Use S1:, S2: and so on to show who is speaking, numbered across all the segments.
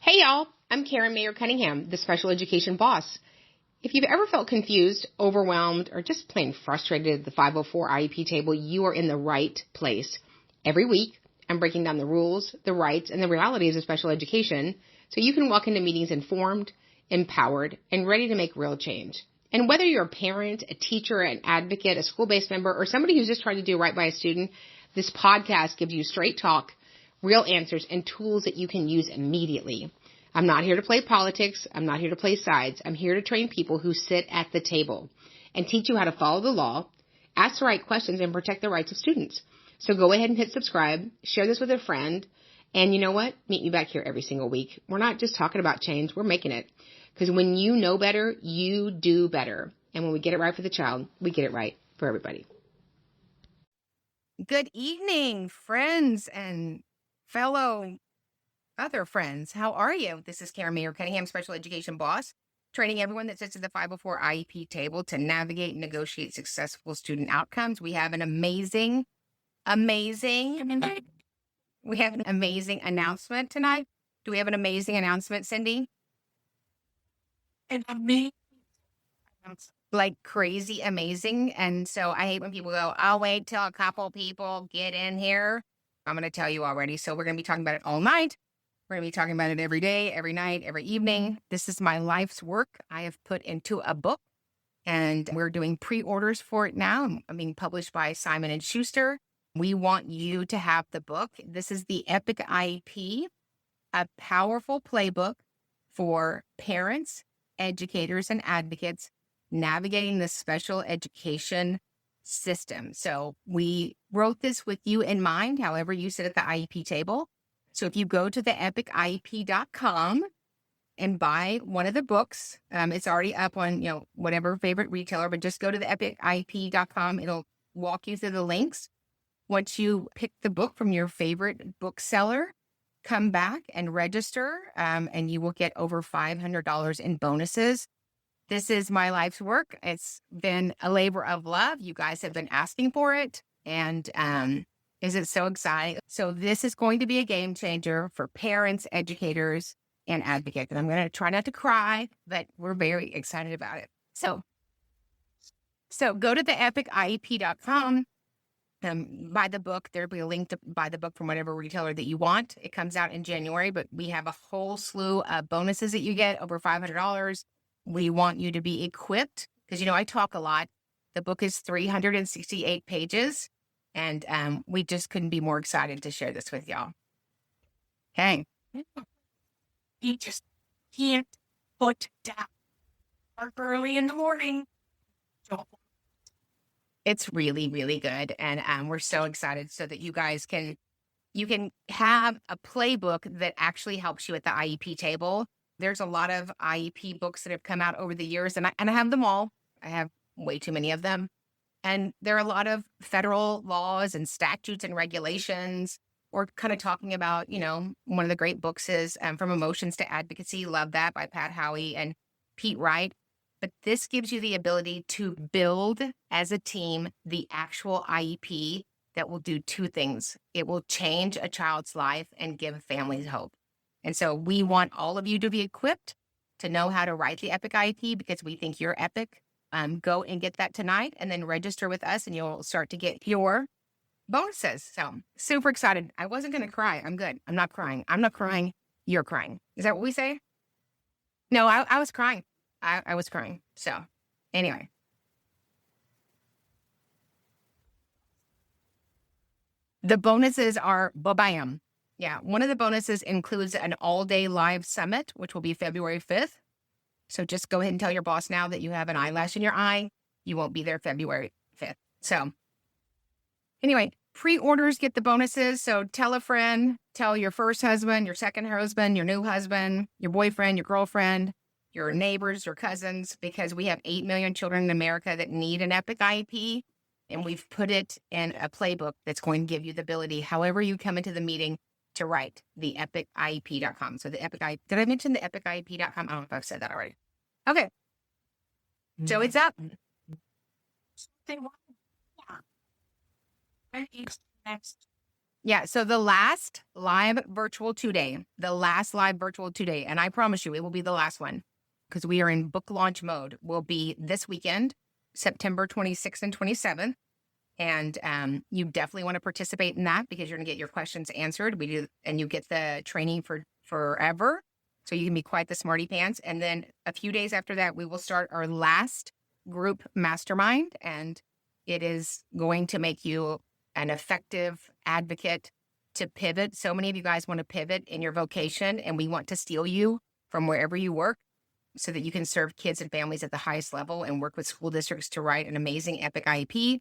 S1: Hey y'all, I'm Karen Mayer Cunningham, the special education boss. If you've ever felt confused, overwhelmed, or just plain frustrated at the 504 IEP table, you are in the right place. Every week, I'm breaking down the rules, the rights, and the realities of special education so you can walk into meetings informed, empowered, and ready to make real change. And whether you're a parent, a teacher, an advocate, a school-based member, or somebody who's just trying to do right by a student, this podcast gives you straight talk, real answers, and tools that you can use immediately. I'm not here to play politics. I'm not here to play sides. I'm here to train people who sit at the table and teach you how to follow the law, ask the right questions, and protect the rights of students. So go ahead and hit subscribe, share this with a friend, and you know what? Meet me back here every single week. We're not just talking about change. We're making it. Because when you know better, you do better. And when we get it right for the child, we get it right for everybody.
S2: Good evening, friends and fellow other friends. How are you? This is Karen Mayer Cunningham, special education boss, training everyone that sits at the 504 IEP table to navigate and negotiate successful student outcomes. We have an amazing announcement tonight. Do we have an amazing announcement, Cindy?
S3: An amazing announcement.
S2: Like crazy amazing. And so I hate when people go, I'll wait till a couple people get in here. I'm going to tell you already. So we're going to be talking about it all night. We're going to be talking about it every day, every night, every evening. This is my life's work I have put into a book, and we're doing pre-orders for it now. I'm being published by Simon Schuster. We want you to have the book. This is the Epic IEP, a powerful playbook for parents, educators, and advocates navigating the special education system. So we wrote this with you in mind, however you sit at the IEP table. So if you go to the epic-iep.com and buy one of the books, it's already up on, whatever favorite retailer, but just go to the epic-iep.com. It'll walk you through the links. Once you pick the book from your favorite bookseller, come back and register, and you will get over $500 in bonuses. This is my life's work. It's been a labor of love. You guys have been asking for it. And is it so exciting? So this is going to be a game changer for parents, educators, and advocates. And I'm going to try not to cry, but we're very excited about it. So go to the epic-iep.com. Buy the book. There'll be a link to buy the book from whatever retailer that you want. It comes out in January, but we have a whole slew of bonuses that you get, over $500. We want you to be equipped because, I talk a lot. The book is 368 pages, and we just couldn't be more excited to share this with y'all. Okay.
S3: You just can't put down work early in the morning.
S2: It's really, really good. And we're so excited so that you guys can have a playbook that actually helps you at the IEP table. There's a lot of IEP books that have come out over the years, and I have them all. I have way too many of them. And there are a lot of federal laws and statutes and regulations. We're kind of talking about, one of the great books is From Emotions to Advocacy. Love that, by Pat Howey and Pete Wright. But this gives you the ability to build as a team the actual IEP that will do two things. It will change a child's life and give families hope. And so we want all of you to be equipped to know how to write the Epic IEP because we think you're epic. Go and get that tonight and then register with us and you'll start to get your bonuses. So super excited. I wasn't going to cry. I'm good. I'm not crying. I'm not crying. You're crying. Is that what we say? No, I was crying. I was crying. So anyway. The bonuses are ba-bam. Yeah, one of the bonuses includes an all-day live summit, which will be February 5th. So just go ahead and tell your boss now that you have an eyelash in your eye. You won't be there February 5th. So anyway, pre-orders get the bonuses. So tell a friend, tell your first husband, your second husband, your new husband, your boyfriend, your girlfriend, your neighbors, your cousins, because we have 8 million children in America that need an Epic IEP. And we've put it in a playbook that's going to give you the ability, however you come into the meeting, to write the epic-iep.com. So the Epic IEP, did I mention the epic-iep.com? I don't know if I've said that already. Okay. So it's up.
S3: They want. Yeah. When is next?
S2: Yeah. So the last live virtual 2-day, and I promise you it will be the last one because we are in book launch mode, will be this weekend, September 26th and 27th. And you definitely want to participate in that because you're going to get your questions answered. And you get the training for forever. So you can be quite the smarty pants. And then a few days after that, we will start our last group mastermind. And it is going to make you an effective advocate to pivot. So many of you guys want to pivot in your vocation, and we want to steal you from wherever you work so that you can serve kids and families at the highest level and work with school districts to write an amazing Epic IEP.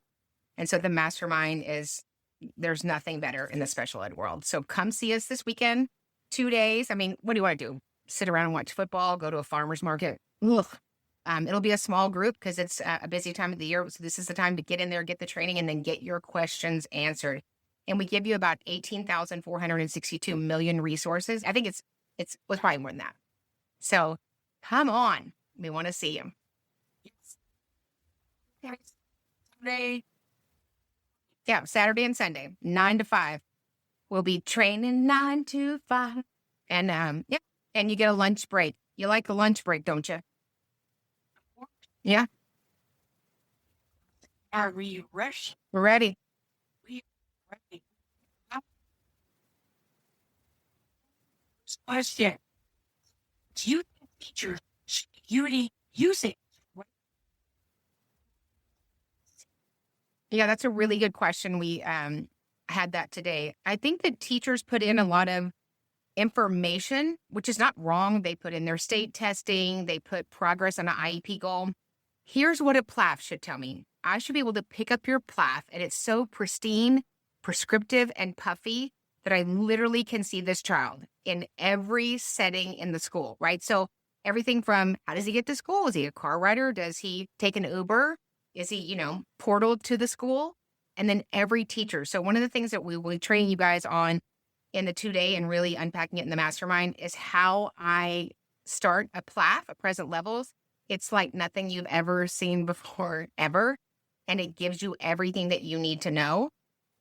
S2: And so the mastermind there's nothing better in the special ed world. So come see us this weekend, 2 days. I mean, what do you want to do? Sit around and watch football, go to a farmer's market? Ugh. It'll be a small group because it's a busy time of the year. So this is the time to get in there, get the training, and then get your questions answered. And we give you about 18,462 million resources. I think it was probably more than that. So come on. We want to see you.
S3: Yes. Saturday.
S2: Yeah, Saturday and Sunday, 9 to 5. We'll be training 9 to 5. And yeah, and you get a lunch break. You like a lunch break, don't you? Yeah.
S3: Are we ready?
S2: We're ready.
S3: We are ready. Question. Do you think teachers should use it?
S2: Yeah, that's a really good question. We had that today. I think that teachers put in a lot of information, which is not wrong. They put in their state testing. They put progress on an IEP goal. Here's what a PLAF should tell me. I should be able to pick up your PLAF, and it's so pristine, prescriptive, and puffy that I literally can see this child in every setting in the school, right? So everything from how does he get to school? Is he a car rider? Does he take an Uber? Is he, portaled to the school? And then every teacher. So one of the things that we will train you guys on in the 2-day and really unpacking it in the mastermind is how I start a PLAF, a present levels. It's like nothing you've ever seen before, ever. And it gives you everything that you need to know.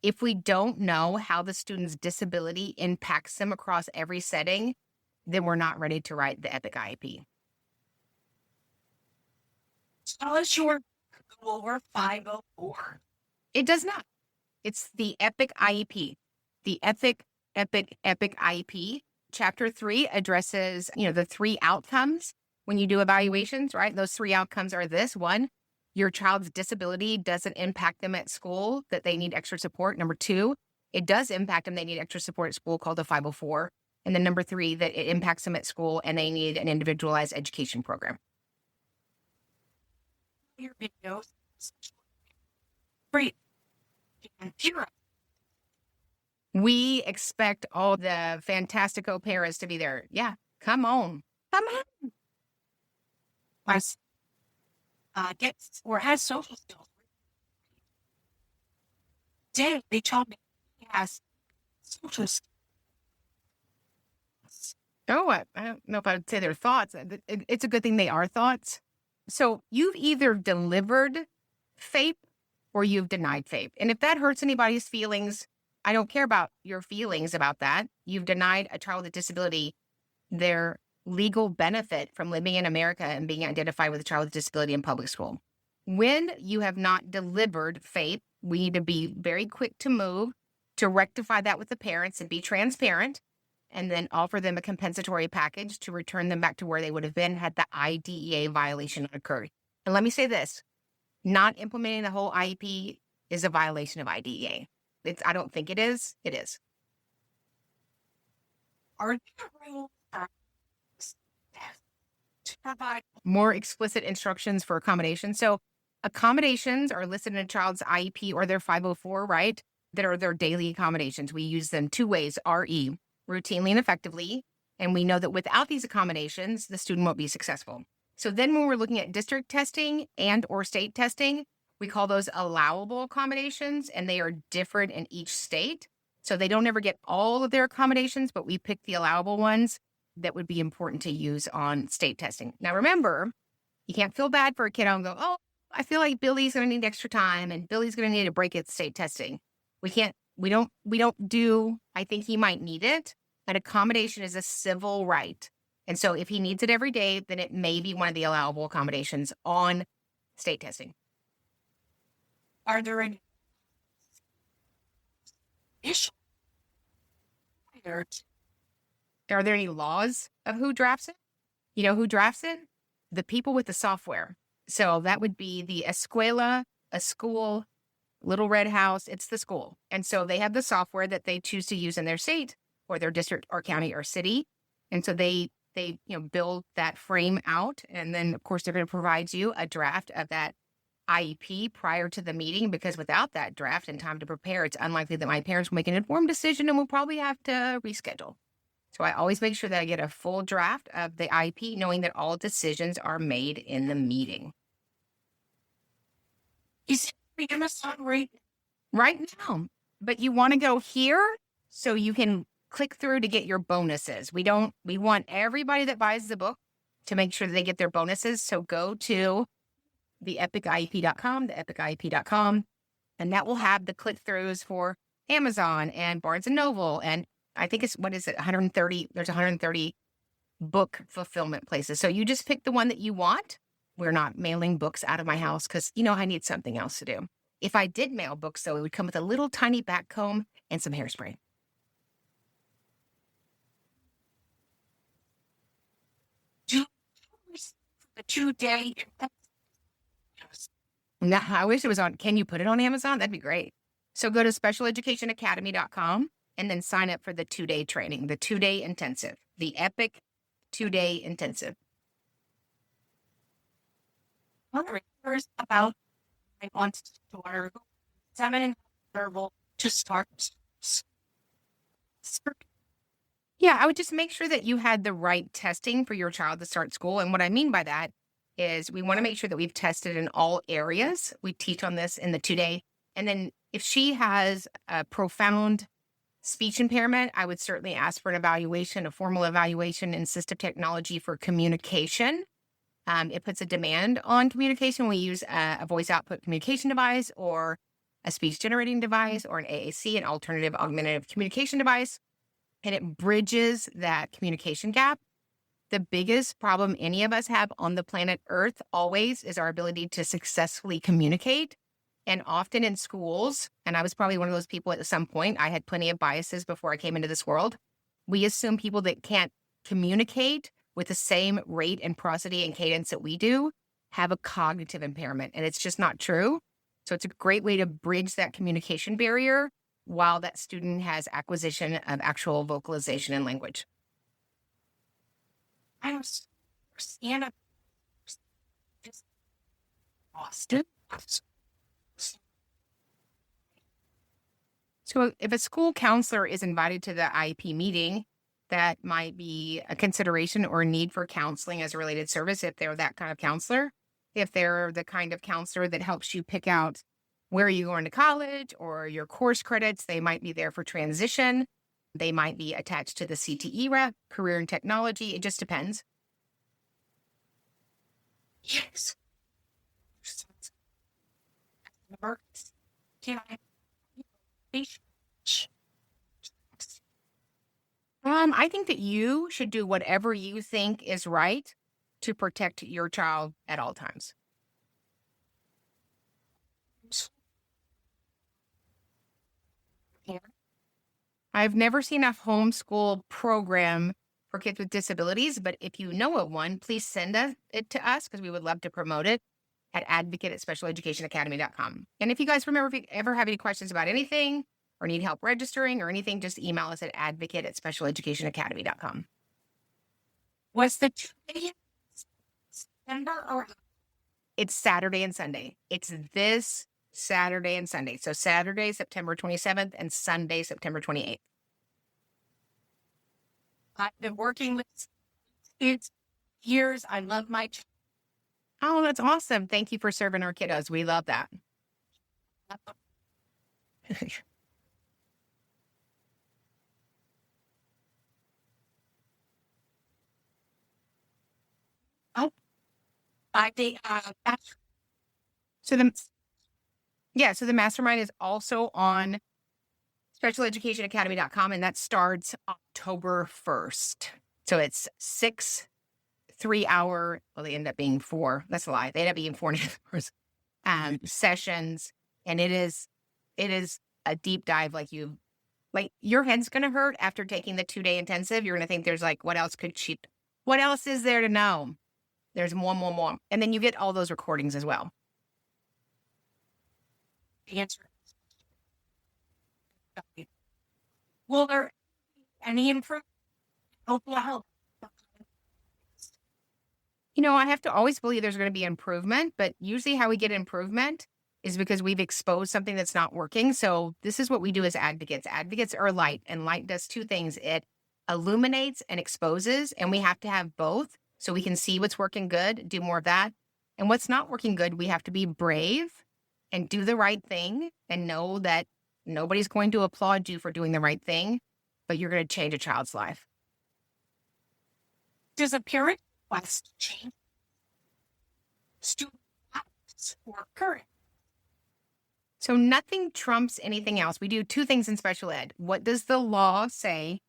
S2: If we don't know how the student's disability impacts them across every setting, then we're not ready to write the Epic IEP.
S3: Tell us your goal or 504.
S2: It does not. It's the Epic IEP. The Epic IEP. Chapter 3 addresses, the 3 outcomes when you do evaluations, right? Those 3 outcomes are this. 1, your child's disability doesn't impact them at school, that they need extra support. Number 2, it does impact them. They need extra support at school, called a 504. And then number 3, that it impacts them at school and they need an individualized education program.
S3: Your videos. Great. And zero.
S2: We expect all the fantastico paras to be there. Yeah, come on. Come on.
S3: Gets or has social skills. Today, they told me he has social skills.
S2: Oh, I don't know if I would say they're thoughts. It's a good thing they are thoughts. So you've either delivered FAPE or you've denied FAPE. And if that hurts anybody's feelings, I don't care about your feelings about that. You've denied a child with a disability their legal benefit from living in America and being identified with a child with a disability in public school. When you have not delivered FAPE, we need to be very quick to move to rectify that with the parents and be transparent, and then offer them a compensatory package to return them back to where they would have been had the IDEA violation occurred. And let me say this, not implementing the whole IEP is a violation of IDEA. I don't think it is. It is.
S3: Are there rules to provide
S2: more explicit instructions for accommodations? So accommodations are listed in a child's IEP or their 504, right? That are their daily accommodations. We use them 2 ways, RE, routinely and effectively. And we know that without these accommodations, the student won't be successful. So then when we're looking at district testing and or state testing, we call those allowable accommodations, and they are different in each state. So they don't ever get all of their accommodations, but we pick the allowable ones that would be important to use on state testing. Now, remember, you can't feel bad for a kiddo and go, oh, I feel like Billy's going to need extra time and Billy's going to need a break at state testing. We can't We don't do, I think he might need it. An accommodation is a civil right. And so if he needs it every day, then it may be one of the allowable accommodations on state testing.
S3: Are there any issue?
S2: Are there any laws of who drafts it? You know who drafts it? The people with the software. So that would be the escuela, a school, Little Red House. It's the school. And so they have the software that they choose to use in their state or their district or county or city. And so they build that frame out. And then, of course, they're going to provide you a draft of that IEP prior to the meeting, because without that draft and time to prepare, it's unlikely that my parents will make an informed decision and we'll probably have to reschedule. So I always make sure that I get a full draft of the IEP, knowing that all decisions are made in the meeting.
S3: Is it Amazon right
S2: now? But you want to go here so you can click through to get your bonuses. We want everybody that buys the book to make sure that they get their bonuses. So go to the epic-iep.com, and that will have the click-throughs for Amazon and Barnes & Noble. And I think it's, 130, there's 130 book fulfillment places. So you just pick the one that you want. We're not mailing books out of my house because, I need something else to do. If I did mail books, though, it would come with a little tiny back comb and some hairspray.
S3: the 2-day?
S2: Now, I wish it was on. Can you put it on Amazon? That'd be great. So go to specialeducationacademy.com and then sign up for the 2-day training, the 2-day intensive, the Epic 2-day intensive.
S3: First about I want to order 7 verbal to start.
S2: Yeah, I would just make sure that you had the right testing for your child to start school. And what I mean by that is we want to make sure that we've tested in all areas. We teach on this in the 2-day. And then if she has a profound speech impairment, I would certainly ask for an evaluation, a formal evaluation in assistive technology for communication. It puts a demand on communication. We use a voice output communication device or a speech generating device or an AAC, an alternative augmentative communication device. And it bridges that communication gap. The biggest problem any of us have on the planet Earth always is our ability to successfully communicate. And often in schools, and I was probably one of those people at some point, I had plenty of biases before I came into this world. We assume people that can't communicate with the same rate and prosody and cadence that we do have a cognitive impairment. And it's just not true. So it's a great way to bridge that communication barrier while that student has acquisition of actual vocalization and language.
S3: I was Anna Austin.
S2: So if a school counselor is invited to the IEP meeting, that might be a consideration or a need for counseling as a related service if they're that kind of counselor. If they're the kind of counselor that helps you pick out where you're going to college or your course credits, they might be there for transition. They might be attached to the CTE rep, career and technology. It just depends.
S3: Yes. Can I?
S2: I think that you should do whatever you think is right to protect your child at all times. I've never seen a homeschool program for kids with disabilities, but if you know of one, please send it to us because we would love to promote it at advocate@specialeducationacademy.com. And if you guys remember, if you ever have any questions about anything or need help registering or anything, just email us at advocate@specialeducationacademy.com.
S3: Was the 2-day September or?
S2: It's Saturday and Sunday. It's this Saturday and Sunday. So Saturday, September 27th and Sunday, September 28th.
S3: I've been working with kids years. I love my child.
S2: Oh, that's awesome. Thank you for serving our kiddos. We love that.
S3: Oh,
S2: So the mastermind is also on specialeducationacademy.com, and that starts October 1st. So it's 6 3-hour, well, they end up being 4. That's a lie. They end up being 4.5 hours sessions. And it is a deep dive. Like your head's going to hurt after taking the 2-day intensive. You're going to think there's like, what else is there to know? There's more. And then you get all those recordings as well.
S3: Answer. Will there any improvement? Oklahoma.
S2: I have to always believe there's going to be improvement, but usually how we get improvement is because we've exposed something that's not working. So this is what we do as advocates. Advocates are light, and light does 2 things. It illuminates and exposes, and we have to have both so we can see what's working good, do more of that. And what's not working good, we have to be brave and do the right thing and know that nobody's going to applaud you for doing the right thing, but you're going to change a child's life.
S3: Does a parent request change student habits or current?
S2: So nothing trumps anything else. We do 2 things in special ed. What does the law say?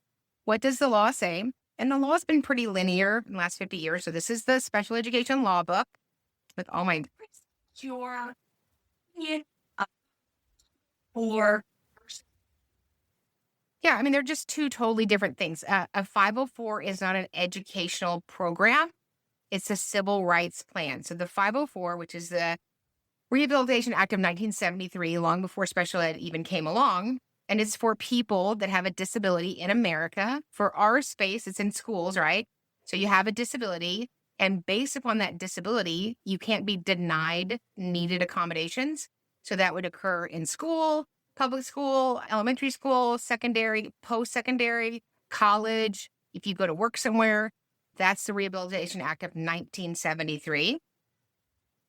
S2: And the law's been pretty linear in the last 50 years. So this is the special education law book with all my...
S3: Your opinion or...
S2: Yeah, I mean, they're just 2 totally different things. A 504 is not an educational program. It's a civil rights plan. So the 504, which is the Rehabilitation Act of 1973, long before special ed even came along, and it's for people that have a disability in America. For our space, it's in schools, right? So you have a disability, and based upon that disability, you can't be denied needed accommodations. So that would occur in school, public school, elementary school, secondary, post-secondary, college. If you go to work somewhere, that's the Rehabilitation Act of 1973.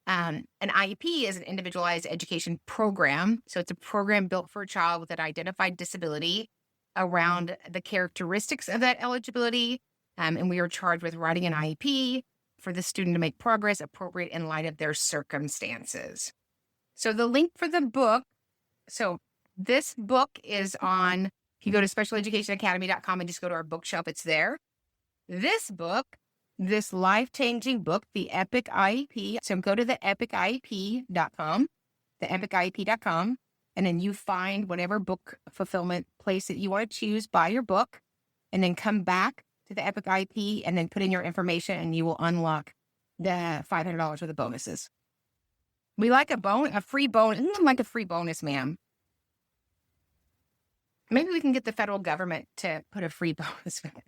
S2: An IEP is an individualized education program. So it's a program built for a child with an identified disability around the characteristics of that eligibility. And we are charged with writing an IEP for the student to make progress appropriate in light of their circumstances. So the link for the book, so this book is on, if you go to specialeducationacademy.com and just go to our bookshelf, it's there. This book, this life-changing book, the Epic IEP. So go to the epiciep.com, and then you find whatever book fulfillment place that you want to choose, buy your book, and then come back to the Epic IEP and then put in your information, and you will unlock the $500 worth of bonuses. We like a free bonus. Like a free bonus, ma'am. Maybe we can get the federal government to put a free bonus with it.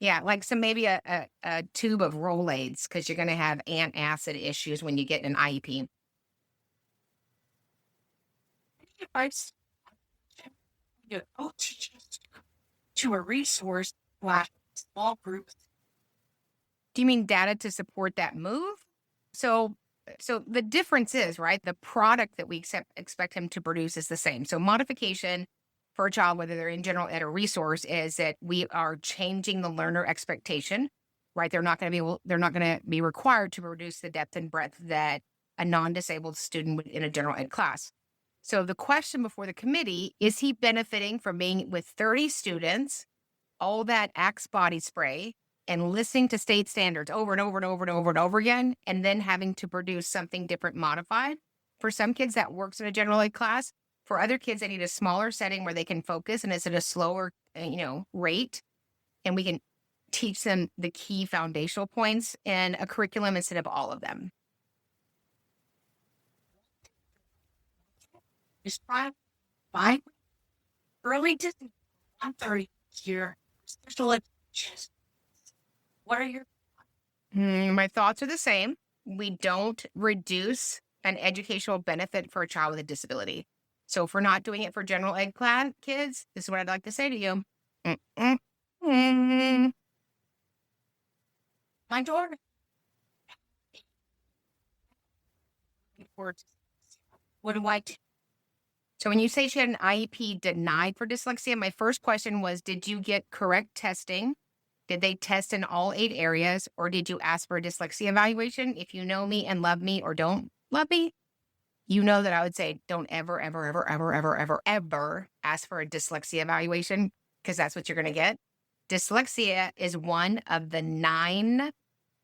S2: Yeah, like maybe a tube of Rolaids, because you're going to have antacid issues when you get an IEP.
S3: Advice to a resource small groups.
S2: Do you mean data to support that move? So the difference is, right, the product that we expect him to produce is the same. So modification for a child, whether they're in general ed or resource, is that we are changing the learner expectation, right? They're not going to be required to produce the depth and breadth that a non-disabled student would in a general ed class. So the question before the committee, is he benefiting from being with 30 students, all that Axe body spray, and listening to state standards over and over and over and over and over again, and then having to produce something different modified? For some kids, that works in a general ed class. For other kids, they need a smaller setting where they can focus, and it's at a slower, rate, and we can teach them the key foundational points in a curriculum instead of all of them.
S3: Describe by early Disney 130 year special education. What are your
S2: My thoughts are the same. We don't reduce an educational benefit for a child with a disability. So if we're not doing it for general ed class kids, this is what I'd like to say to you.
S3: My daughter. What do I do?
S2: So when you say she had an IEP denied for dyslexia, my first question was, did you get correct testing? Did they test in all 8 areas, or did you ask for a dyslexia evaluation? If you know me and love me or don't love me, you know that I would say don't ever, ever, ever, ever, ever, ever, ever ask for a dyslexia evaluation because that's what you're going to get. Dyslexia is one of the 9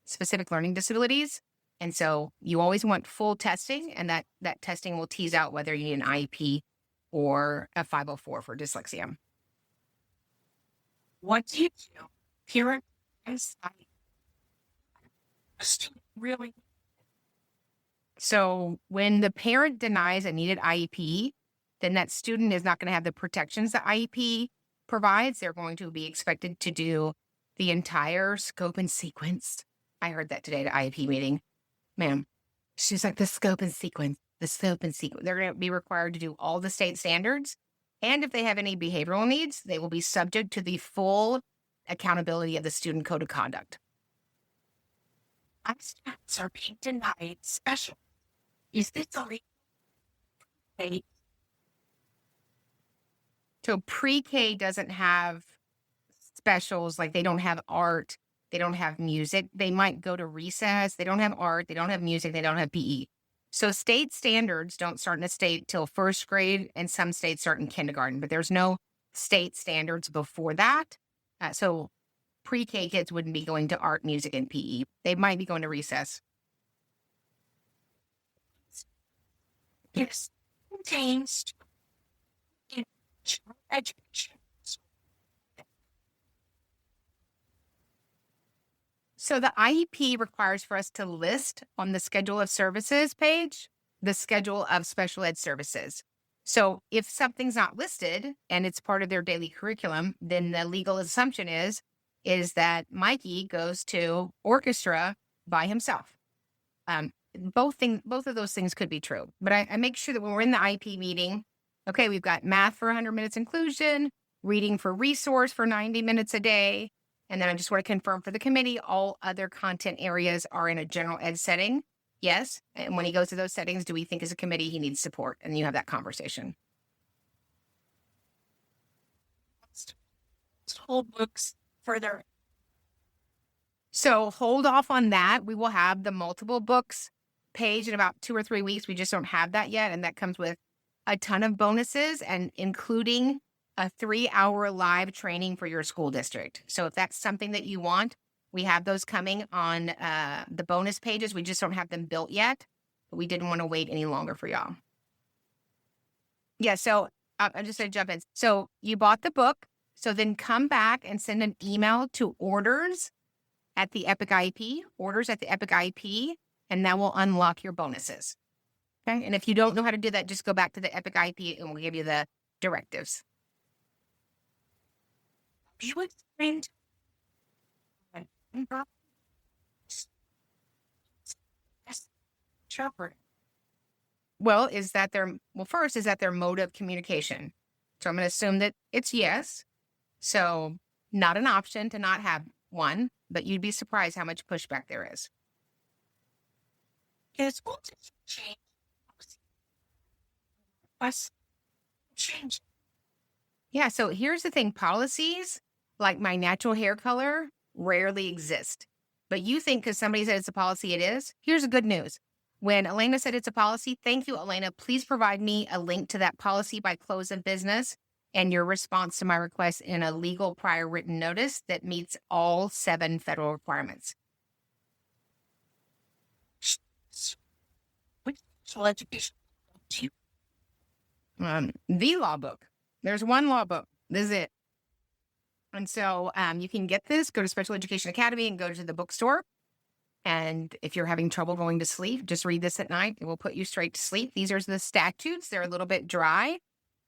S2: specific learning disabilities. And so you always want full testing, and that testing will tease out whether you need an IEP or a 504 for dyslexia.
S3: What do you do? Parent and site. Really?
S2: So when the parent denies a needed IEP, then that student is not going to have the protections that IEP provides. They're going to be expected to do the entire scope and sequence. I heard that today at IEP meeting. Ma'am, she's like, the scope and sequence. They're going to be required to do all the state standards. And if they have any behavioral needs, they will be subject to the full accountability of the student code of conduct.
S3: My students are being denied special. Is this illegal? Hey,
S2: So pre-K doesn't have specials, like they don't have art, they don't have music. They might go to recess. They don't have art, they don't have music, they don't have PE. So state standards don't start in a state till 1st grade, and some states start in kindergarten, but there's no state standards before that. So pre-K kids wouldn't be going to art, music, and PE. They might be going to recess.
S3: yes, contains in education.
S2: So the IEP requires for us to list on the schedule of services page, the schedule of special ed services. So if something's not listed and it's part of their daily curriculum, then the legal assumption is that Mikey goes to orchestra by himself. Both of those things could be true, but I make sure that when we're in the IEP meeting, okay, we've got math for 100 minutes inclusion, reading for resource for 90 minutes a day. And then I just want to confirm for the committee, all other content areas are in a general ed setting. Yes. And when he goes to those settings, do we think as a committee he needs support? And you have that conversation.
S3: Hold books further.
S2: So hold off on that. We will have the multiple books page in about 2 or 3 weeks. We just don't have that yet. And that comes with a ton of bonuses, and including a 3-hour live training for your school district. So if that's something that you want, we have those coming on the bonus pages. We just don't have them built yet, but we didn't want to wait any longer for y'all. Yeah, so I'm just going to jump in. So you bought the book. So then come back and send an email to orders at the Epic IEP, and that will unlock your bonuses. Okay. And if you don't know how to do that, just go back to the Epic IEP and we'll give you the directives.
S3: You explained. Chopper.
S2: Well, first is that their mode of communication. So I'm going to assume that it's yes. So not an option to not have one, but you'd be surprised how much pushback there is.
S3: Yes, what did you change? Us change.
S2: Yeah. So here's the thing. Policies like my natural hair color rarely exist, but you think because somebody said it's a policy, it is. Here's the good news. When Elena said it's a policy, thank you, Elena. Please provide me a link to that policy by close of business and your response to my request in a legal prior written notice that meets all 7 federal requirements.
S3: Which education do you?
S2: The law book. There's one law book. This is it. And so you can get this, go to Special Education Academy and go to the bookstore. And if you're having trouble going to sleep, just read this at night. It will put you straight to sleep. These are the statutes. They're a little bit dry,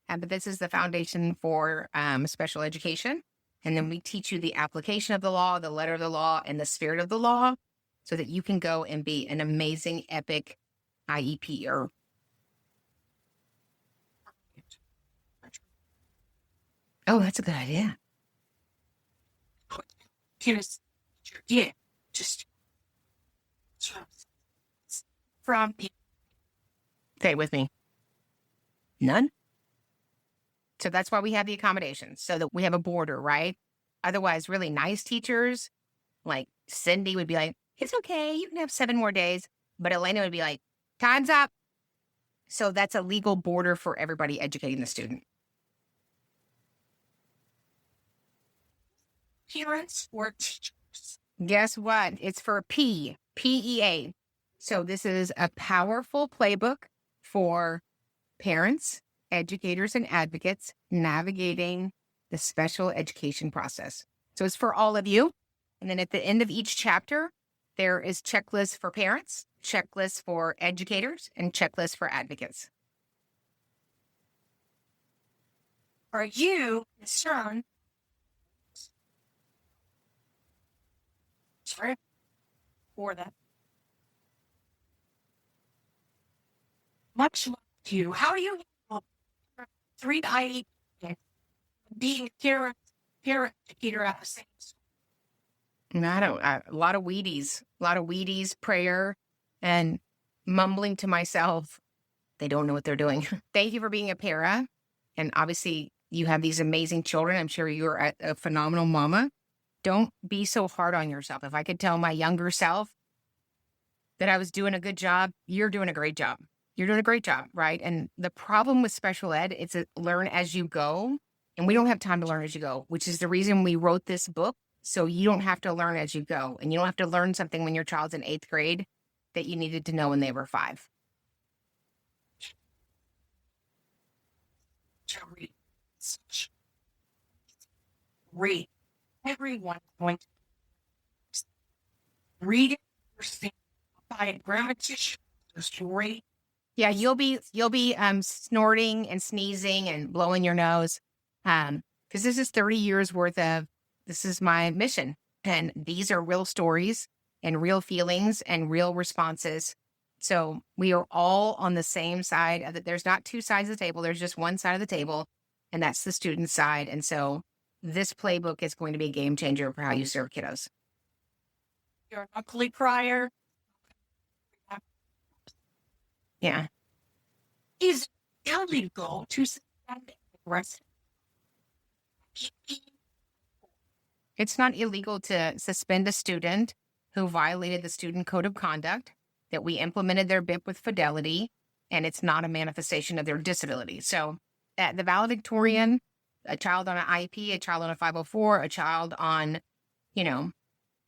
S2: but this is the foundation for special education. And then we teach you the application of the law, the letter of the law, and the spirit of the law so that you can go and be an amazing, epic IEPer. Oh, that's a good idea.
S3: Yeah, just from
S2: Say it with me. None. So that's why we have the accommodations, so that we have a border, right? Otherwise, really nice teachers like Cindy would be like, it's okay, you can have 7 more days. But Elena would be like, time's up. So that's a legal border for everybody educating the student.
S3: Parents or teachers?
S2: Guess what? It's for PEA. So this is a powerful playbook for parents, educators, and advocates navigating the special education process. So it's for all of you. And then at the end of each chapter, there is checklists for parents, checklists for educators, and checklists for advocates.
S3: Are you concerned? Sorry for that. Much love to you. How do you handle 3 IEP being a parent educator at the same school?
S2: A lot of Wheaties, prayer, and mumbling to myself. They don't know what they're doing. Thank you for being a para. And obviously, you have these amazing children. I'm sure you're a phenomenal mama. Don't be so hard on yourself. If I could tell my younger self that I was doing a good job, you're doing a great job. You're doing a great job, right? And the problem with special ed, it's a learn as you go. And we don't have time to learn as you go, which is the reason we wrote this book. So you don't have to learn as you go. And you don't have to learn something when your child's in 8th grade that you needed to know when they were 5.
S3: To read. Read. Everyone's going to read it, understand, buy it, grab a tissue, just read.
S2: Yeah, you'll be snorting and sneezing and blowing your nose. Because this is 30 years worth of, this is my mission. And these are real stories and real feelings and real responses. So we are all on the same side of there's not 2 sides of the table. There's just one side of the table, and that's the student side. And so this playbook is going to be a game changer for how you serve kiddos.
S3: You're an ugly crier.
S2: Yeah.
S3: Is it illegal to suspend arrest?
S2: It's not illegal to suspend a student who violated the student code of conduct, that we implemented their BIP with fidelity, and it's not a manifestation of their disability. So at the valedictorian, a child on an IEP, a child on a 504, a child on, an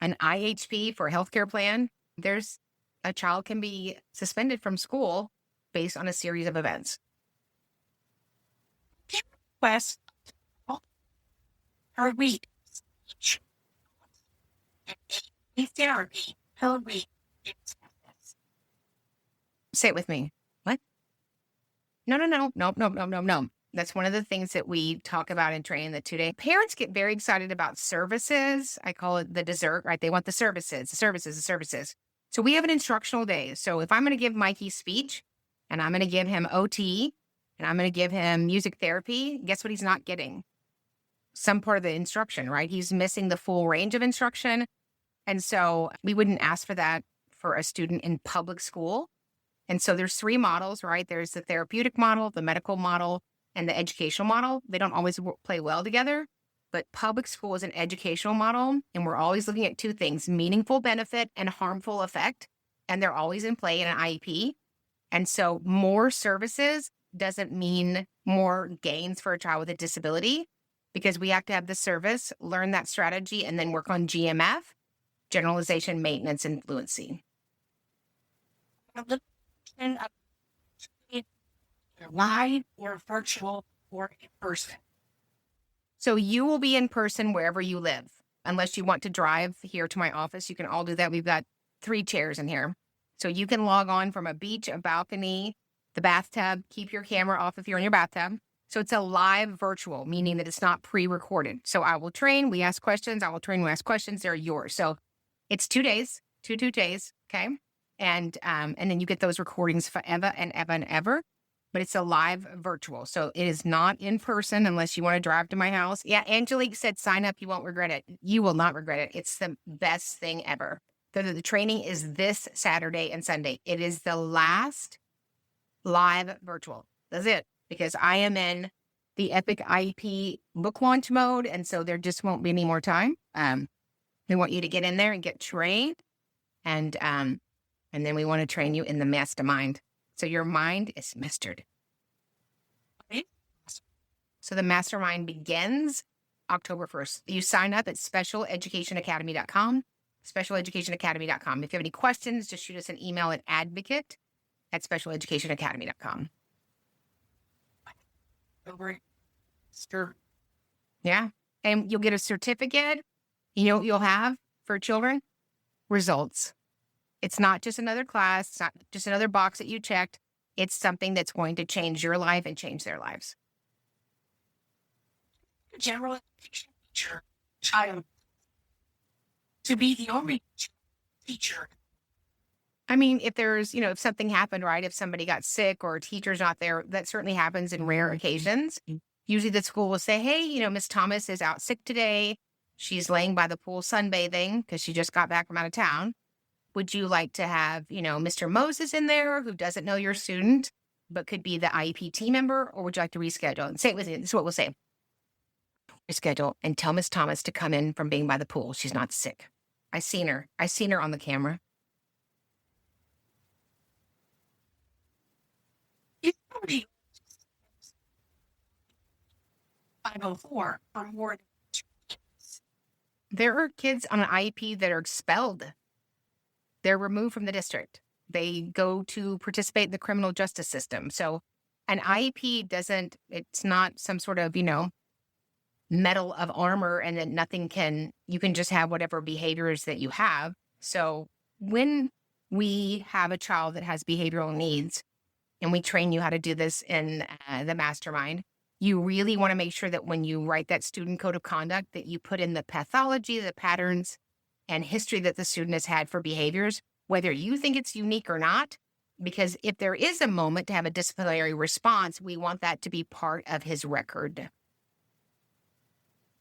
S2: IHP for a healthcare plan, there's a child can be suspended from school based on a series of events.
S3: West, her week. Therapy, her week.
S2: Say it with me. What? No. That's one of the things that we talk about in training the 2-day. Parents get very excited about services. I call it the dessert, right? They want the services. So we have an instructional day. So if I'm going to give Mikey speech and I'm going to give him OT and I'm going to give him music therapy, guess what he's not getting? Some part of the instruction, right? He's missing the full range of instruction. And so we wouldn't ask for that for a student in public school. And so there's 3 models, right? There's the therapeutic model, the medical model, and the educational model. They don't always play well together, but public school is an educational model. And we're always looking at 2 things, meaningful benefit and harmful effect. And they're always in play in an IEP. And so more services doesn't mean more gains for a child with a disability, because we have to have the service, learn that strategy, and then work on GMF, generalization, maintenance, and fluency.
S3: Live or virtual or in person?
S2: So you will be in person wherever you live. Unless you want to drive here to my office, you can all do that. We've got 3 chairs in here. So you can log on from a beach, a balcony, the bathtub. Keep your camera off if you're in your bathtub. So it's a live virtual, meaning that it's not pre-recorded. So I will train, we ask questions. I will train, we ask questions. They're yours. So it's 2 days, two days, okay? And then you get those recordings forever and ever and ever. But it's a live virtual. So it is not in person unless you want to drive to my house. Yeah, Angelique said sign up. You won't regret it. You will not regret it. It's the best thing ever. The training is this Saturday and Sunday. It is the last live virtual. That's it. Because I am in the Epic IEP book launch mode. And so there just won't be any more time. We want you to get in there and get trained. And then we want to train you in the mastermind. So your mind is mastered. So the mastermind begins October 1st. You sign up at specialeducationacademy.com, specialeducationacademy.com. If you have any questions, just shoot us an email at advocate@specialeducationacademy.com.
S3: Sure.
S2: Yeah. And you'll get a certificate. You know what you'll have for children? Results. It's not just another class. It's not just another box that you checked. It's something that's going to change your life and change their lives.
S3: General education teacher child to be the only teacher.
S2: I mean, if there's, if something happened, right? If somebody got sick or a teacher's not there, that certainly happens in rare occasions. Usually the school will say, hey, Miss Thomas is out sick today. She's laying by the pool sunbathing because she just got back from out of town. Would you like to have, Mr. Moses in there who doesn't know your student, but could be the IEP team member, or would you like to reschedule? And say it with you. This is what we'll say. Reschedule and tell Miss Thomas to come in from being by the pool. She's not sick. I seen her on the camera.
S3: If somebody 504 or more than 2 kids.
S2: There are kids on an IEP that are expelled. They're removed from the district. They go to participate in the criminal justice system. So an IEP it's not some sort of, metal of armor and that you can just have whatever behaviors that you have. So when we have a child that has behavioral needs and we train you how to do this in the mastermind, you really want to make sure that when you write that student code of conduct that you put in the pathology, the patterns, and history that the student has had for behaviors, whether you think it's unique or not, because if there is a moment to have a disciplinary response, we want that to be part of his record.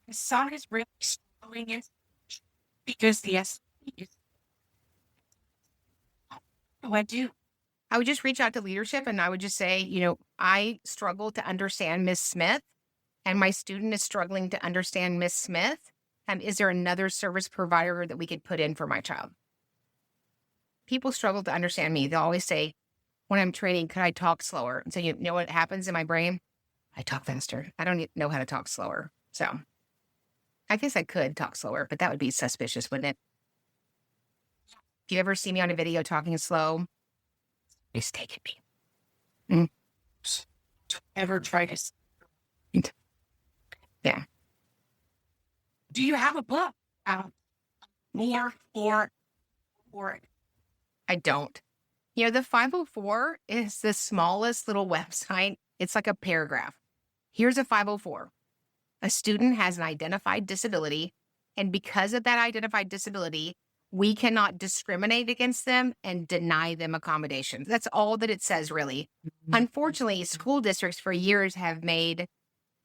S3: The son is really struggling in because the SAT is. What do I do?
S2: I would just reach out to leadership and I would just say, I struggle to understand Miss Smith and my student is struggling to understand Miss Smith. Is there another service provider that we could put in for my child? People struggle to understand me. They'll always say, when I'm training, could I talk slower? And so you know what happens in my brain? I talk faster. I don't know how to talk slower. So I guess I could talk slower, but that would be suspicious, wouldn't it? If you ever see me on a video talking slow, just take it me.
S3: Don't ever try to.
S2: Yeah.
S3: Do you have a book more for it?
S2: I don't. The 504 is the smallest little website. It's like a paragraph. Here's a 504. A student has an identified disability, and because of that identified disability, we cannot discriminate against them and deny them accommodations. That's all that it says, really. Unfortunately, school districts for years have made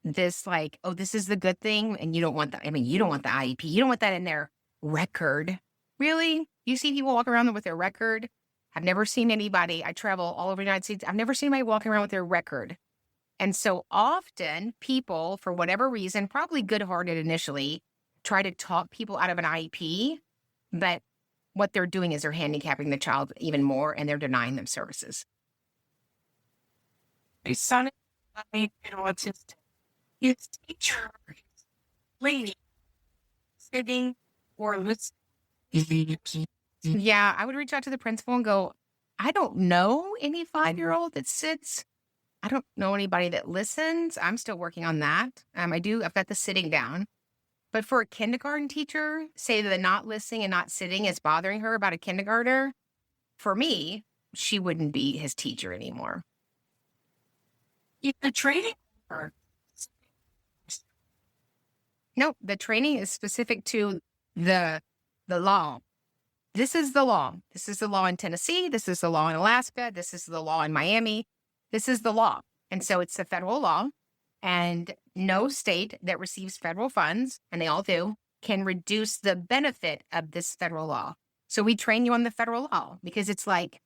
S2: this like, oh, this is the good thing, and you don't want that. I mean, you don't want the IEP. You don't want that in their record. Really? You see people walk around with their record? I've never seen anybody. I travel all over the United States. I've never seen anybody walking around with their record. And so often people, for whatever reason, probably good-hearted initially, try to talk people out of an IEP, but what they're doing is they're handicapping the child even more and they're denying them services.
S3: My son is autistic. His teacher is lady sitting or listening.
S2: Yeah, I would reach out to the principal and go, I don't know any 5-year-old that sits. I don't know anybody that listens. I'm still working on that. I've got the sitting down. But for a kindergarten teacher, say that the not listening and not sitting is bothering her about a kindergartner, for me, she wouldn't be his teacher anymore.
S3: The training or
S2: no, the training is specific to the law. This is the law. This is the law in Tennessee. This is the law in Alaska. This is the law in Miami. This is the law. And so it's the federal law. And no state that receives federal funds, and they all do, can reduce the benefit of this federal law. So we train you on the federal law because it's like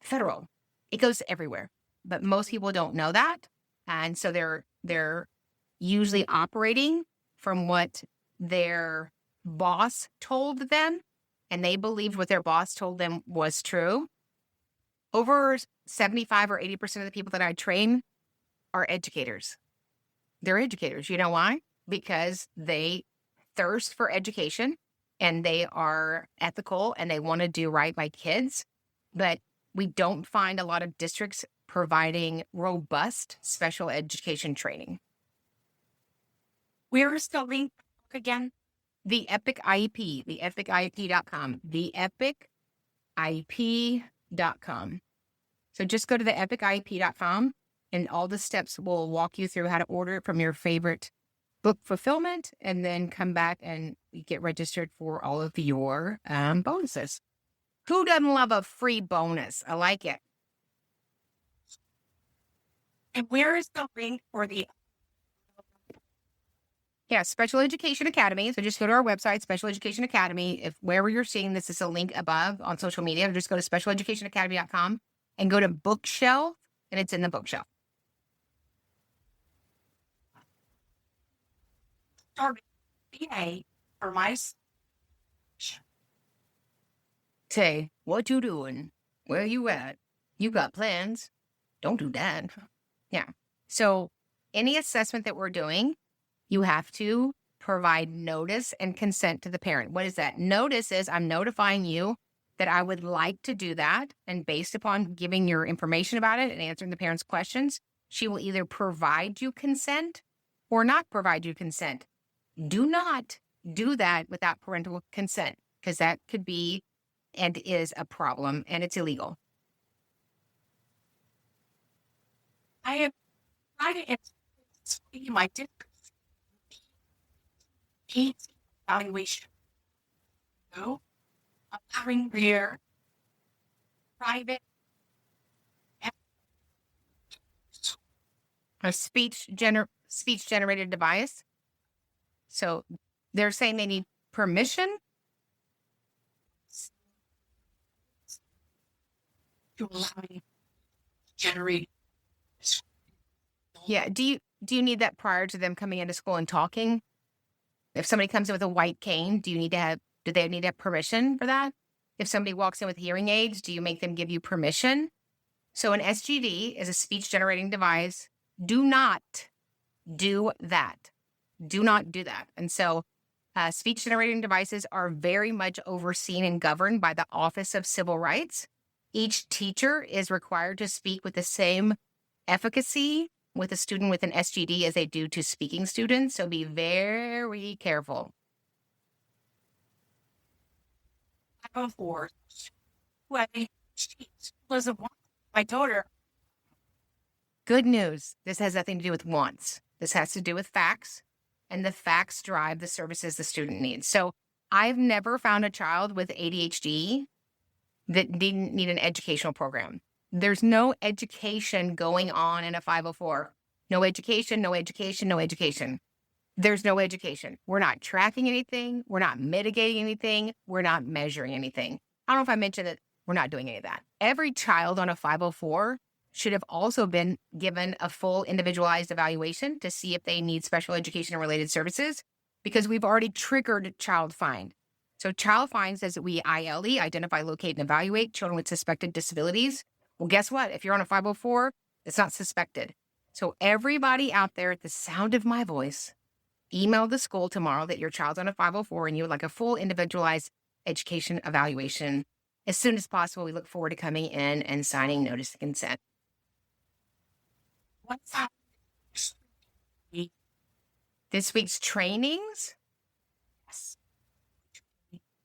S2: federal. It goes everywhere. But most people don't know that. And so they're usually operating from what their boss told them, and they believed what their boss told them was true. Over 75 or 80% of the people that I train are educators. They're educators. You know why? Because they thirst for education and they are ethical and they want to do right by kids. But we don't find a lot of districts providing robust special education training.
S3: Where is the link again?
S2: The Epic IEP, the epiciep.com, the epiciep.com. So just go to the epiciep.com and all the steps will walk you through how to order it from your favorite book fulfillment and then come back and get registered for all of your bonuses. Who doesn't love a free bonus? I like it.
S3: And where is the link for the
S2: Special Education Academy. So just go to our website, Special Education Academy. If wherever you're seeing this is a link above on social media, just go to specialeducationacademy.com and go to bookshelf, and it's in the bookshelf.
S3: start BA for my
S2: Say, what you doing? Where you at? You got plans? Don't do that. Yeah. So any assessment that we're doing, you have to provide notice and consent to the parent. What is that? Notice is I'm notifying you that I would like to do that. And based upon giving your information about it and answering the parent's questions, she will either provide you consent or not provide you consent. Do not do that without parental consent, because that could be and is a problem and it's illegal.
S3: I have tried to explain my district needs evaluation. No, allowing their private
S2: A speech generated device. So they're saying they need permission.
S3: to allow me to generate.
S2: Yeah. Do you need that prior to them coming into school and talking? If somebody comes in with a white cane, do they need to have permission for that? If somebody walks in with hearing aids, do you make them give you permission? So an SGD is a speech generating device. Do not do that. Do not do that. And so speech generating devices are very much overseen and governed by the Office of Civil Rights. Each teacher is required to speak with the same efficacy with a student with an SGD as they do to speaking students. So be very careful.
S3: Before, who doesn't want my daughter.
S2: Good news. This has nothing to do with wants. This has to do with facts, and the facts drive the services the student needs. So I've never found a child with ADHD that didn't need an educational program. There's no education going on in a 504. No education, no education, no education. There's no education. We're not tracking anything. We're not mitigating anything. We're not measuring anything. I don't know if I mentioned that we're not doing any of that. Every child on a 504 should have also been given a full individualized evaluation to see if they need special education and related services, because we've already triggered child find. So child find says that we ILE, identify, locate, and evaluate children with suspected disabilities. Well, guess what? If you're on a 504, it's not suspected. So everybody out there at the sound of my voice, email the school tomorrow that your child's on a 504 and you would like a full individualized education evaluation as soon as possible. We look forward to coming in and signing notice of consent.
S3: What's that?
S2: This week's trainings?
S3: Yes.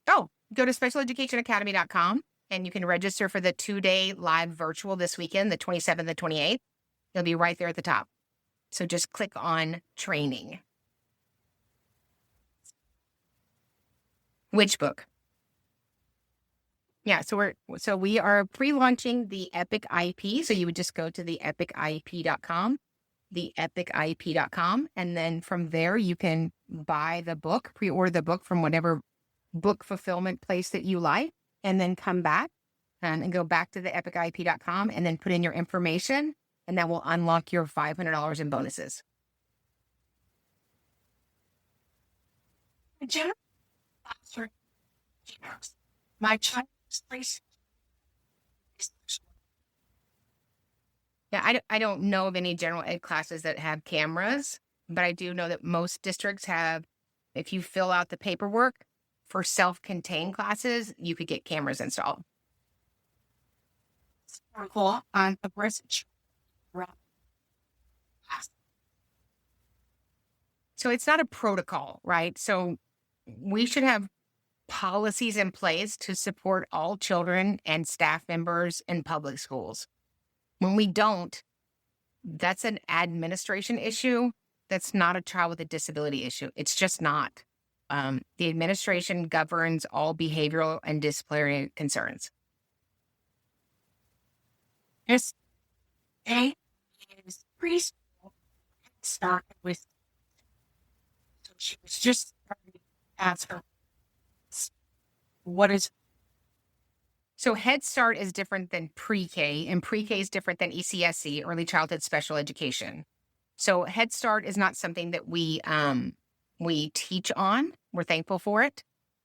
S2: Oh, go to specialeducationacademy.com and you can register for the 2-day live virtual this weekend, the 27th and 28th. It'll be right there at the top. So just click on training. Which book? Yeah, so we are pre-launching the Epic IEP. So you would just go to the epiciep.com, and then from there you can buy the book, pre-order the book from whatever book fulfillment place that you like, and then come back and go back to the epiciep.com and then put in your information, and that will unlock your $500 in bonuses.
S3: General, my child is placed.
S2: Yeah, I don't know of any general ed classes that have cameras, but I do know that most districts have, if you fill out the paperwork for self-contained classes, you could get cameras installed.
S3: Article on aggressive children.
S2: So it's not a protocol, right? So we should have policies in place to support all children and staff members in public schools. When we don't, that's an administration issue. That's not a child with a disability issue. It's just not. The administration governs all behavioral and disciplinary concerns.
S3: Yes, A is preschool. Start with. So she was just starting to ask her, what is.
S2: So Head Start is different than pre-K, and pre-K is different than ECSE, Early Childhood Special Education. So Head Start is not something that we teach on. We're thankful for it.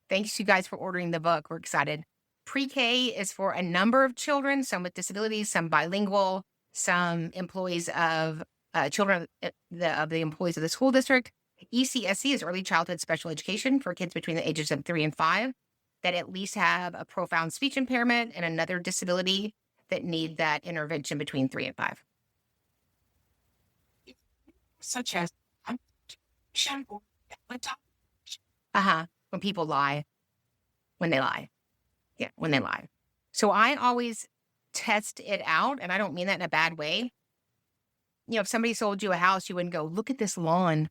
S2: Thanks you guys for ordering the book. We're excited. Pre-K is for a number of children, some with disabilities, some bilingual, some employees of children of the employees of the school district. ECSE is Early Childhood Special Education for kids between the ages of 3 and 5 that at least have a profound speech impairment and another disability that need that intervention between 3 and 5.
S3: Such as
S2: When people lie. When they lie. Yeah, when they lie. So I always test it out, and I don't mean that in a bad way. You know, if somebody sold you a house, you wouldn't go, look at this lawn.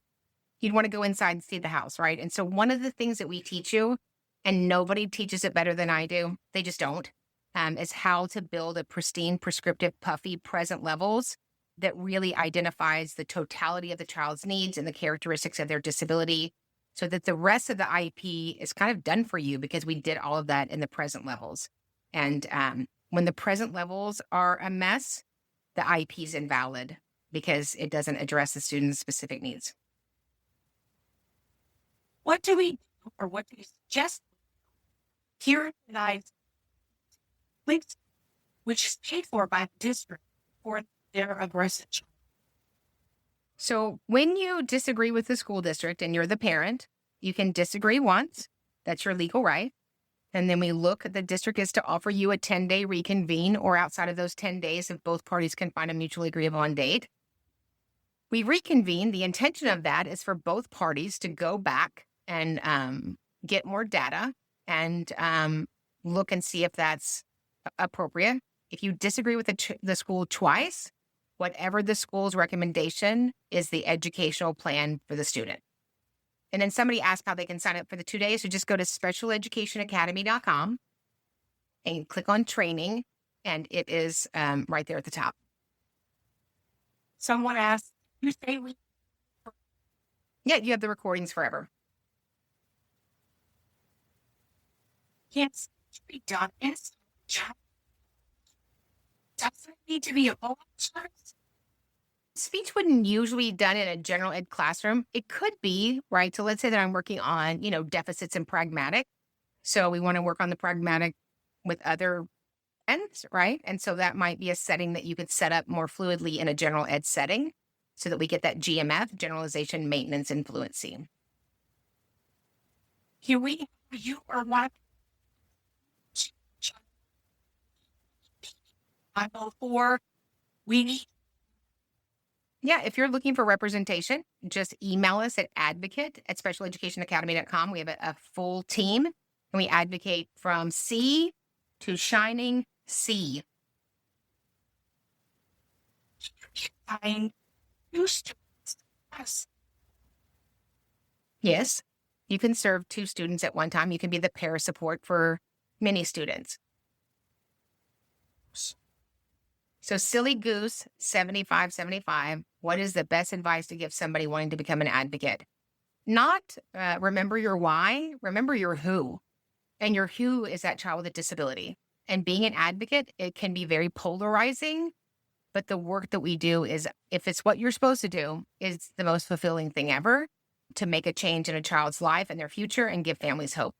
S2: You'd want to go inside and see the house, right? And so one of the things that we teach you, and nobody teaches it better than I do, they just don't, is how to build a pristine, prescriptive, puffy present levels that really identifies the totality of the child's needs and the characteristics of their disability, so that the rest of the IEP is kind of done for you because we did all of that in the present levels. And when the present levels are a mess, the IEP is invalid because it doesn't address the student's specific needs.
S3: What do we do, or what do you suggest? Here lies which is paid for by the district for their aggressive child.
S2: So when you disagree with the school district and you're the parent, you can disagree once. That's your legal right. And then we look, the district is to offer you a 10-day reconvene, or outside of those 10 days, if both parties can find a mutually agreeable on date. We reconvene. The intention of that is for both parties to go back and get more data and look and see if that's appropriate. If you disagree with the school twice, whatever the school's recommendation is the educational plan for the student. And then somebody asked how they can sign up for the 2 days. So just go to specialeducationacademy.com and click on training, and it is right there at the top.
S3: Someone asked, you say we.
S2: Yeah, you have the recordings forever.
S3: Yes, to be done. Does it need to be a full service?
S2: Speech wouldn't usually be done in a general ed classroom. It could be, right? So let's say that I'm working on, deficits in pragmatic. So we want to work on the pragmatic with other ends, right? And so that might be a setting that you could set up more fluidly in a general ed setting so that we get that GMF, generalization, maintenance, and fluency.
S3: Here you are one. 504, we need.
S2: Yeah, if you're looking for representation, just email us at advocate@specialeducationacademy.com. We have a full team, and we advocate from C to shining C.
S3: Find new students.
S2: Yes, you can serve 2 students at one time. You can be the pair support for many students. So Silly Goose 7575, what is the best advice to give somebody wanting to become an advocate? Not remember your why, remember your who. And your who is that child with a disability. And being an advocate, it can be very polarizing, but the work that we do is, if it's what you're supposed to do, is the most fulfilling thing ever, to make a change in a child's life and their future and give families hope.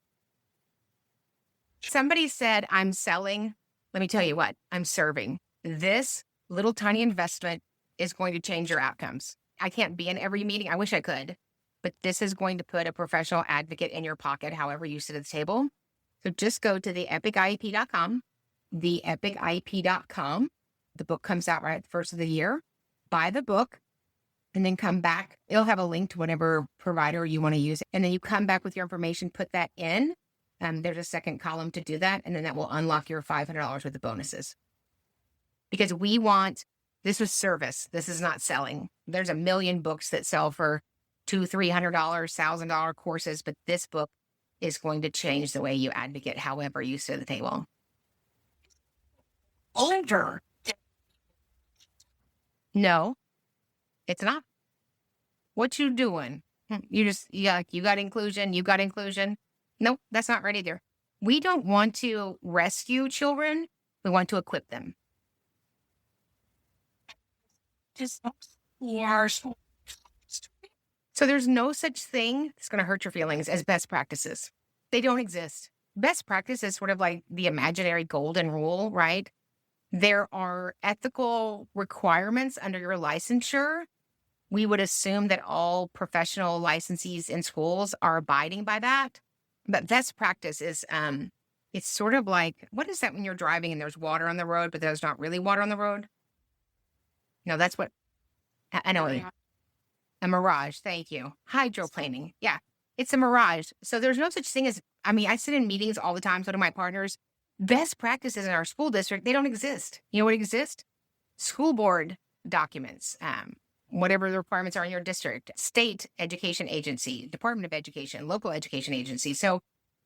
S2: Somebody said, I'm selling. Let me tell you what, I'm serving. This little tiny investment is going to change your outcomes. I can't be in every meeting. I wish I could, but this is going to put a professional advocate in your pocket, however you sit at the table. So just go to the epic-iep.com, the epic-iep.com. The book comes out right at the first of the year. Buy the book and then come back. It'll have a link to whatever provider you want to use. And then you come back with your information, put that in. There's a second column to do that. And then that will unlock your $500 worth of bonuses. Because this was service. This is not selling. There's a million books that sell for $200, $300, $1,000 courses, but this book is going to change the way you advocate, however you sit at the table.
S3: Older.
S2: No, it's not. What you doing? You got inclusion. No, that's not right either. We don't want to rescue children. We want to equip them. So there's no such thing that's going to hurt your feelings as best practices. They don't exist. Best practice is sort of like the imaginary golden rule, right? There are ethical requirements under your licensure. We would assume that all professional licensees in schools are abiding by that. But best practice is, it's sort of like, what is that when you're driving and there's water on the road, but there's not really water on the road? No, that's what, I know. A mirage. Thank you. Hydroplaning. Yeah, it's a mirage. So there's no such thing as, I sit in meetings all the time. So do my partners. Best practices in our school district, they don't exist. You know what exists? School board documents, whatever the requirements are in your district, state education agency, Department of Education, local education agency. So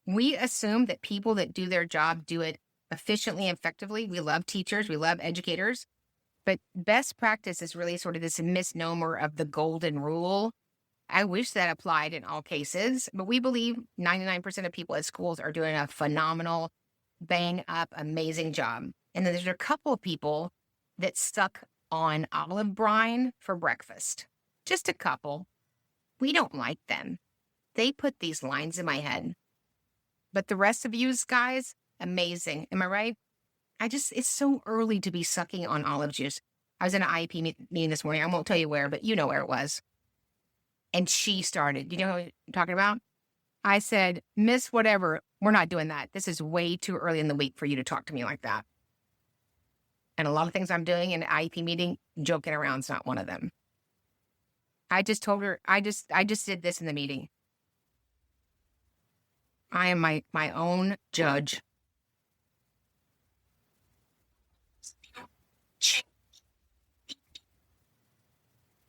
S2: we assume that people that do their job do it efficiently and effectively. We love teachers. We love educators. But best practice is really sort of this misnomer of the golden rule. I wish that applied in all cases, but we believe 99% of people at schools are doing a phenomenal, bang up, amazing job. And then there's a couple of people that suck on olive brine for breakfast. Just a couple. We don't like them. They put these lines in my head. But the rest of you guys, amazing. Am I right? It's so early to be sucking on olive juice. I was in an IEP meeting this morning. I won't tell you where, but you know where it was. And she started. You know what I'm talking about? I said, Miss whatever, we're not doing that. This is way too early in the week for you to talk to me like that. And a lot of things I'm doing in an IEP meeting, joking around is not one of them. I just told her, I just did this in the meeting. I am my own judge.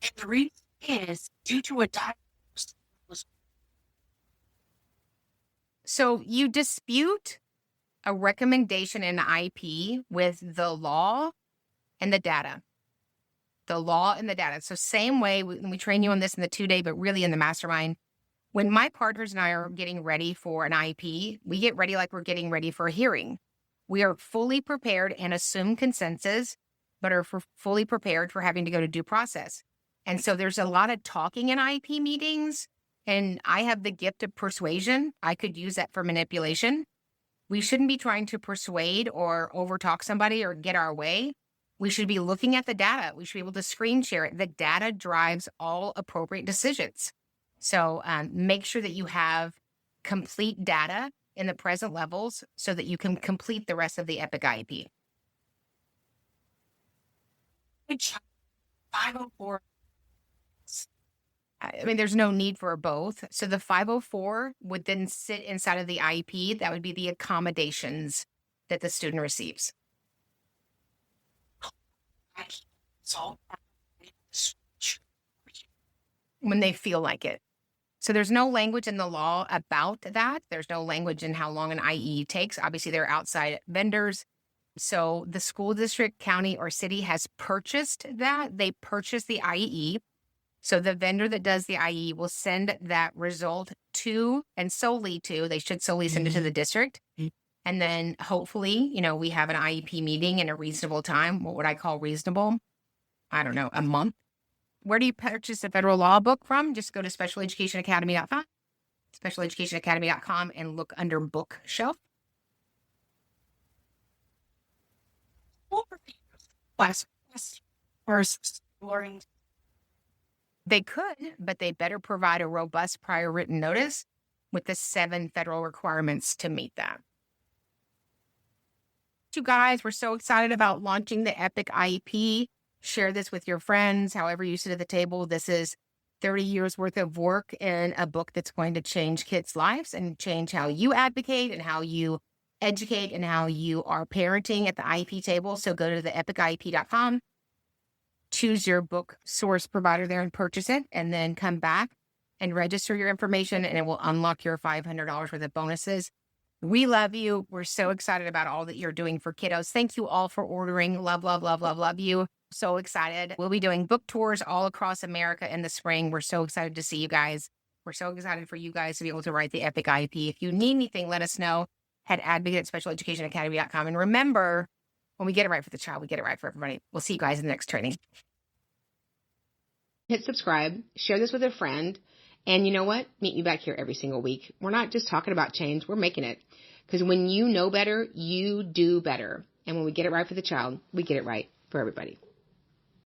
S3: And the reason is due to a diagnosis.
S2: So you dispute a recommendation in IEP with the law and the data. The law and the data. So same way we train you on this in the 2-day, but really in the mastermind. When my partners and I are getting ready for an IEP, we get ready like we're getting ready for a hearing. We are fully prepared and assume consensus, but are fully prepared for having to go to due process. And so there's a lot of talking in IEP meetings, and I have the gift of persuasion. I could use that for manipulation. We shouldn't be trying to persuade or overtalk somebody or get our way. We should be looking at the data. We should be able to screen share it. The data drives all appropriate decisions. So make sure that you have complete data in the present levels so that you can complete the rest of the Epic IEP.
S3: 504.
S2: There's no need for both. So the 504 would then sit inside of the IEP. That would be the accommodations that the student receives. When they feel like it. So there's no language in the law about that. There's no language in how long an IE takes. Obviously, they're outside vendors. So the school district, county, or city has purchased that. They purchased the IE. So the vendor that does the IE will send that result to, and solely to, they should solely send it to the district. And then hopefully, we have an IEP meeting in a reasonable time. What would I call reasonable? I don't know, a month. Where do you purchase a federal law book from? Just go to specialeducationacademy.com, specialeducationacademy.com, and look under bookshelf.
S3: Last best versus learning.
S2: They could, but they better provide a robust prior written notice with the 7 federal requirements to meet that. You guys, we're so excited about launching the Epic IEP. Share this with your friends, however you sit at the table. This is 30 years worth of work in a book that's going to change kids' lives and change how you advocate and how you educate and how you are parenting at the IEP table. So go to the epic-iep.com, choose your book source provider there and purchase it, and then come back and register your information, and it will unlock your $500 worth of bonuses. We love you. We're so excited about all that you're doing for kiddos. Thank you all for ordering. Love, love, love, love, love you. So excited. We'll be doing book tours all across America in the spring. We're so excited to see you guys. We're so excited for you guys to be able to write the Epic IEP. If you need anything, let us know. Head advocate@specialeducationacademy.com. And remember, when we get it right for the child, we get it right for everybody. We'll see you guys in the next training.
S1: Hit subscribe, share this with a friend, and you know what? Meet me back here every single week. We're not just talking about change, we're making it. Because when you know better, you do better. And when we get it right for the child, we get it right for everybody.